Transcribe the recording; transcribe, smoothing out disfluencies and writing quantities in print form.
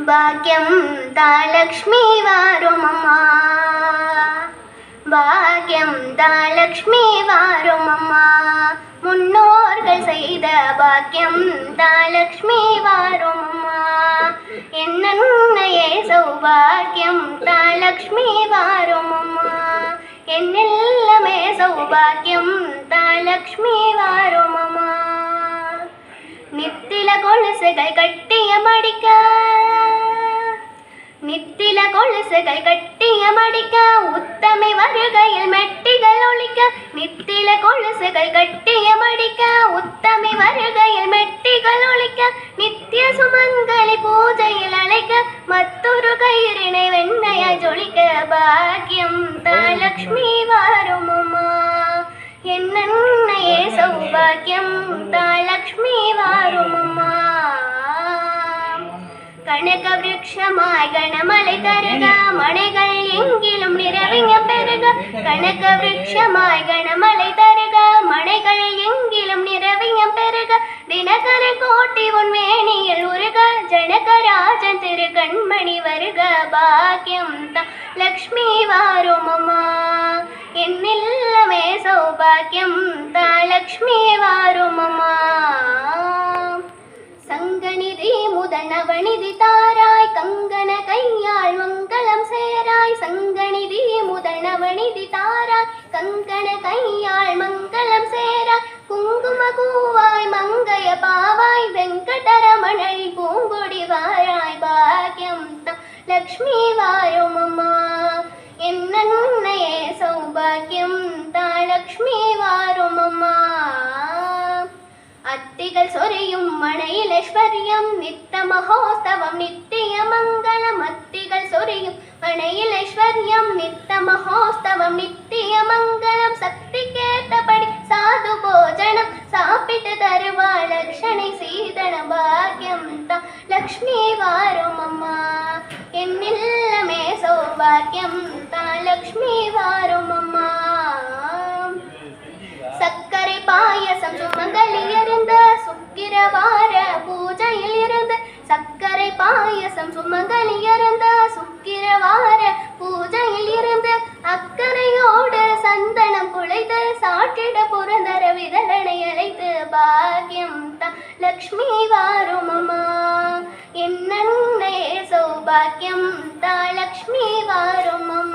ഭാഗ്യം താ ലക്ഷ്മി വാരുമമ്മാ, ഭാഗ്യം താ ലക്ഷ്മി വാരുമമ്മാ, முன்னோர்கள் செய்த பாக்கியம் தா லக்ஷ்மி வாருமம்மா, என்னன்னையே சௌபாக்கியம் தா லக்ஷ்மி வாருமம்மா, என்னெல்லாமே சௌபாக்கியம் தா லக்ஷ்மி வாருமம்மா. நித்தில கொலுசுகள் கட்டிய மடிக்க, நித்தில கொலுசுகள் கட்டிய மடிக்க, உத்தமை வருகையில் மெட்டிகள் ஒழிக்க, நித்தில கொலுசுகள் கட்டிய மடிக்க, உத்தமை வருகையில் மெட்டிகள் ஒழிக்க, நித்திய சுமங்கலி பூஜையில் அழைக்க, மற்றொரு கயிறினை வெண்ணையா ஜொலிக்க, பாக்கியம் தா லக்ஷ்மி வாருமம்மா, என்னன்னையே சௌபாக்கியம் தா லக்ஷ்மி வாருமம்மா. கனக விருட்சமாய் கணமலை தருக, மனைகள் எங்கிலும் நிறவிங்க பெருக, கனக விருட்சமாய் கணமலை தருக, மனைகள் எங்கிலும் நிறவிங்க பெருக, தினகர கோட்டி உன் வேணியில் உருக, ஜனகராஜன் திரு கண்மணி வருக, பாக்கியம் தா லக்ஷ்மி வாருமம்மா, என்னெல்லாமே சௌபாக்கியம் தா லக்ஷ்மி வாருமம்மா. சங்கநிதி முதல் நவநிதி தாராய், கங்கண கையாள் மங்களம் சேராய், சங்கநிதி முதல் நவநிதி தாராய், கங்கண கையாள் மங்களம் சேராய், குங்கும கூவாய் மங்கைய பாவாய், வெங்கடரமணி பூங்கொடி வாராய், பாக்கியம் தா லக்ஷ்மி வாருமம்மா, என்னன்னையே சௌபாக்கியம் தா லக்ஷ்மி வாருமம்மா. அத்திகள் சொரியும் மணையில் ஐஸ்வர்யம், நித்த மகோத்சவம் நித்திய மங்களம், அத்திகள் சொரியும் மணையில் ஐஸ்வர்யம், நித்த மகோத்சவம் நித்திய மங்களம், சக்தி கேட்டபடி சாது போஜனம் சாப்பிட்டு தருவாள் லக்ஷணை சீதன, பாக்கியம் தா லக்ஷ்மி வாருமம்மா, என்னெல்லாமே சௌபாக்கியம் தா லக்ஷ்மி வாருமம்மா. சக்கரை பாயசம் சுமங்கலில் இருந்து சுக்கிரவார பூஜையில் இருந்து, சக்கரை பாயசம் சுமங்கலில் இருந்து சுக்கிரவார பூஜையில் இருந்து, அக்கறையோடு சந்தனம் குழைத்து சாற்றிட புரந்தர விதலனை அழைத்து, பாக்கியம் தா லக்ஷ்மி வாருமம்மா, என்னன்னையே சௌபாக்கியம் தா லக்ஷ்மி வாருமம்மா.